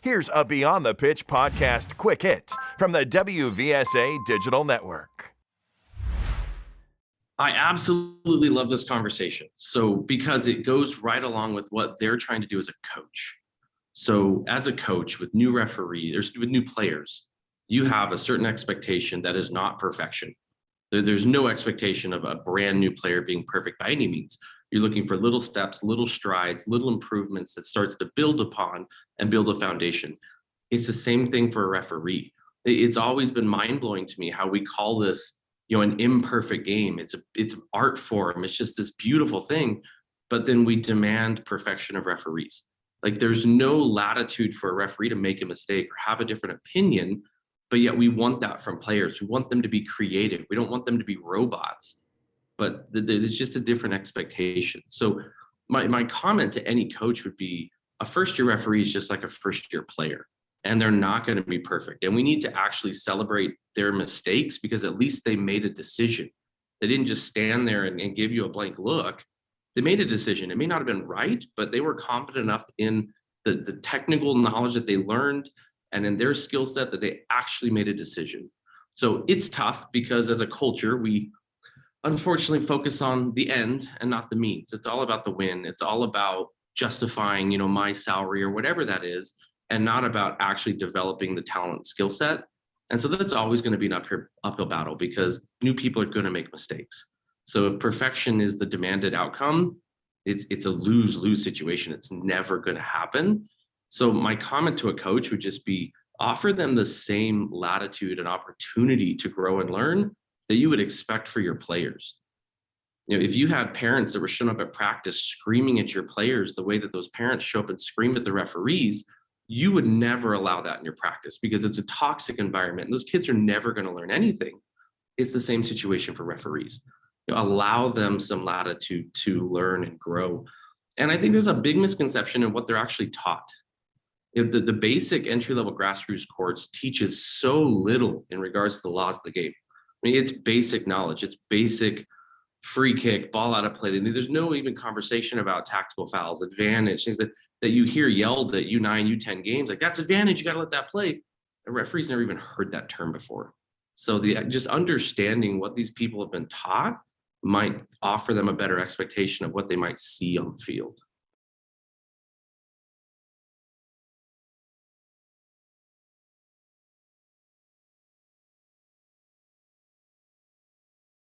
Here's a Beyond the Pitch podcast quick hit from the WVSA Digital Network. I absolutely love this conversation. So, because it goes right along with what they're trying to do as a coach. So, as a coach with new referees, with new players, you have a certain expectation that is not perfection. There's no expectation of a brand new player being perfect by any means. You're looking for little steps, little strides, little improvements that starts to build upon and build a foundation. It's the same thing for a referee. It's always been mind-blowing to me how we call this, an imperfect game. It's an art form. It's just this beautiful thing, but then we demand perfection of referees. Like, there's no latitude for a referee to make a mistake or have a different opinion, but yet we want that from players. We want them to be creative. We don't want them to be robots, but there's just a different expectation. So my comment to any coach would be, a first-year referee is just like a first-year player, and they're not going to be perfect. And we need to actually celebrate their mistakes, because at least they made a decision. They didn't just stand there and give you a blank look. They made a decision. It may not have been right, but they were confident enough in the technical knowledge that they learned and in their skill set that they actually made a decision. So it's tough, because as a culture, we unfortunately focus on the end and not the means. It's all about the win. It's all about justifying, my salary or whatever that is, and not about actually developing the talent skill set. And so that's always going to be an uphill battle, because new people are going to make mistakes. So if perfection is the demanded outcome, it's a lose-lose situation. It's never going to happen. So my comment to a coach would just be, offer them the same latitude and opportunity to grow and learn that you would expect for your players. If you had parents that were showing up at practice screaming at your players the way that those parents show up and scream at the referees, you would never allow that in your practice, because it's a toxic environment and those kids are never going to learn anything. It's the same situation for referees. Allow them some latitude to learn and grow. And I think there's a big misconception in what they're actually taught. The basic entry-level grassroots courts teaches so little in regards to the laws of the game. I mean, it's basic knowledge. It's basic free kick, ball out of play. There's no even conversation about tactical fouls, advantage, things that you hear yelled at U9, U10 games. Like, that's advantage, you got to let that play. The referees never even heard that term before. So just understanding what these people have been taught might offer them a better expectation of what they might see on the field.